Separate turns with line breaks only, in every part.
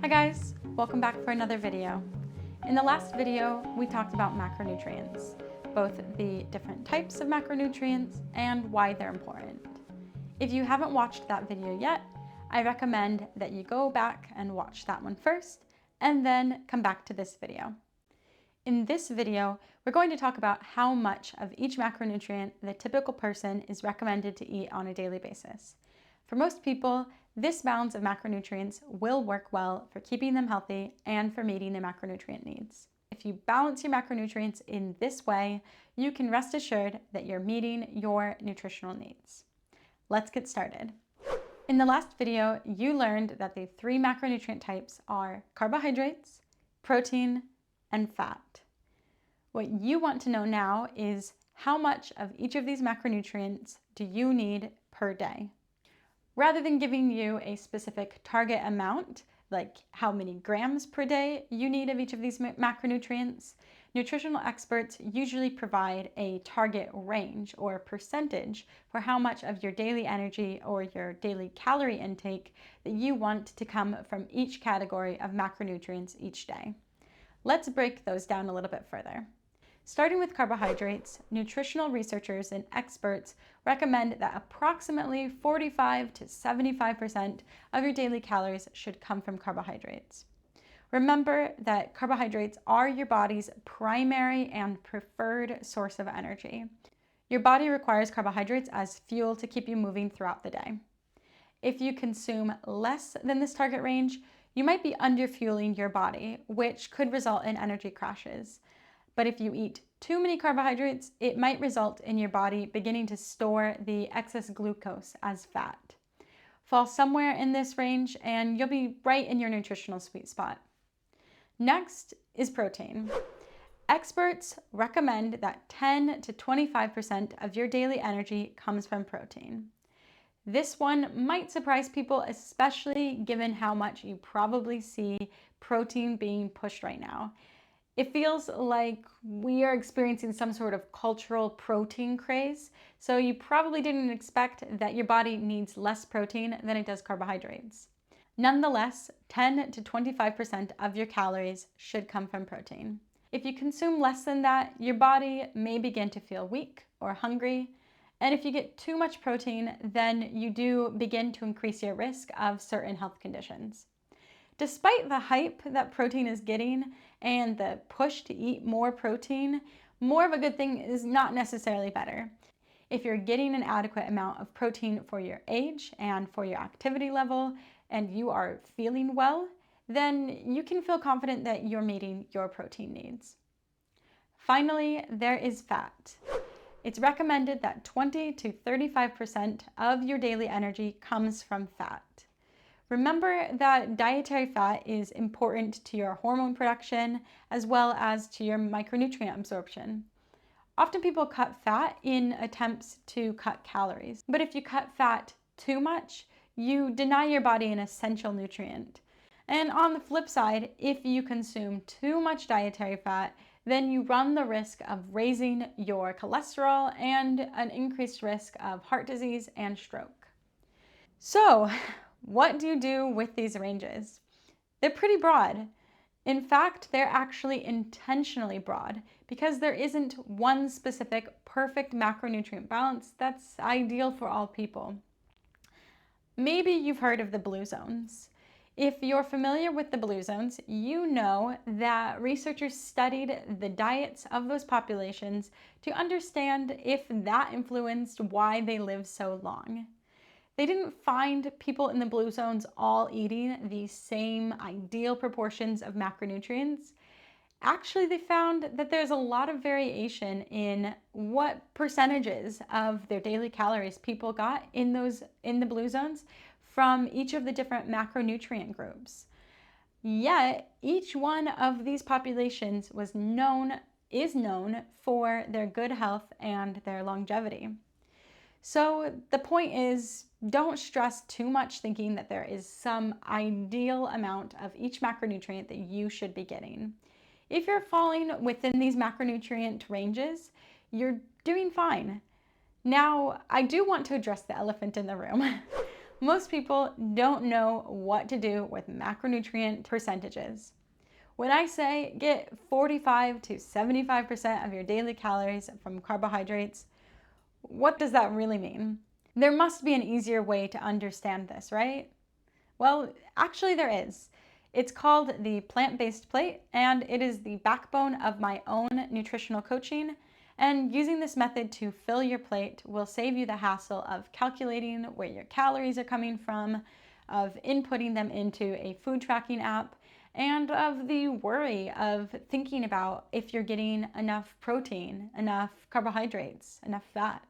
Hi guys, welcome back for another video. In the last video, we talked about macronutrients, both the different types of macronutrients and why they're important. If you haven't watched that video yet, I recommend that you go back and watch that one first, and then come back to this video. In this video, we're going to talk about how much of each macronutrient the typical person is recommended to eat on a daily basis. For most people, this balance of macronutrients will work well for keeping them healthy and for meeting their macronutrient needs. If you balance your macronutrients in this way, you can rest assured that you're meeting your nutritional needs. Let's get started. In the last video, you learned that the three macronutrient types are carbohydrates, protein, and fat. What you want to know now is how much of each of these macronutrients do you need per day? Rather than giving you a specific target amount, like how many grams per day you need of each of these macronutrients, nutritional experts usually provide a target range or percentage for how much of your daily energy or your daily calorie intake that you want to come from each category of macronutrients each day. Let's break those down a little bit further. Starting with carbohydrates, nutritional researchers and experts recommend that approximately 45 to 75% of your daily calories should come from carbohydrates. Remember that carbohydrates are your body's primary and preferred source of energy. Your body requires carbohydrates as fuel to keep you moving throughout the day. If you consume less than this target range, you might be underfueling your body, which could result in energy crashes. But if you eat too many carbohydrates, it might result in your body beginning to store the excess glucose as fat. Fall somewhere in this range and you'll be right in your nutritional sweet spot. Next is protein. Experts recommend that 10 to 25% of your daily energy comes from protein. This one might surprise people, especially given how much you probably see protein being pushed right now. It feels like we are experiencing some sort of cultural protein craze, so you probably didn't expect that your body needs less protein than it does carbohydrates. Nonetheless, 10 to 25% of your calories should come from protein. If you consume less than that, your body may begin to feel weak or hungry, and if you get too much protein, then you do begin to increase your risk of certain health conditions. Despite the hype that protein is getting and the push to eat more protein, more of a good thing is not necessarily better. If you're getting an adequate amount of protein for your age and for your activity level, and you are feeling well, then you can feel confident that you're meeting your protein needs. Finally, there is fat. It's recommended that 20 to 35% of your daily energy comes from fat. Remember that dietary fat is important to your hormone production as well as to your micronutrient absorption. Often people cut fat in attempts to cut calories, but if you cut fat too much, you deny your body an essential nutrient. And on the flip side, if you consume too much dietary fat, then you run the risk of raising your cholesterol and an increased risk of heart disease and stroke. So, what do you do with these ranges? They're pretty broad. In fact, they're actually intentionally broad because there isn't one specific perfect macronutrient balance that's ideal for all people. Maybe you've heard of the blue zones. If you're familiar with the blue zones, you know that researchers studied the diets of those populations to understand if that influenced why they live so long. They didn't find people in the blue zones all eating the same ideal proportions of macronutrients. Actually, they found that there's a lot of variation in what percentages of their daily calories people got in the blue zones from each of the different macronutrient groups. Yet, each one of these populations is known for their good health and their longevity. So the point is, don't stress too much thinking that there is some ideal amount of each macronutrient that you should be getting. If you're falling within these macronutrient ranges, you're doing fine. Now, I do want to address the elephant in the room. Most people don't know what to do with macronutrient percentages. When I say get 45 to 75% of your daily calories from carbohydrates, what does that really mean? There must be an easier way to understand this, right? Well, actually there is. It's called the plant-based plate, and it is the backbone of my own nutritional coaching. And using this method to fill your plate will save you the hassle of calculating where your calories are coming from, of inputting them into a food tracking app, and of the worry of thinking about if you're getting enough protein, enough carbohydrates, enough fat.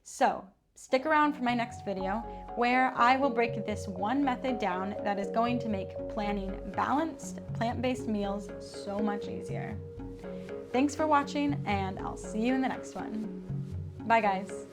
So, stick around for my next video where I will break this one method down that is going to make planning balanced, plant-based meals so much easier. Thanks for watching, and I'll see you in the next one. Bye, guys.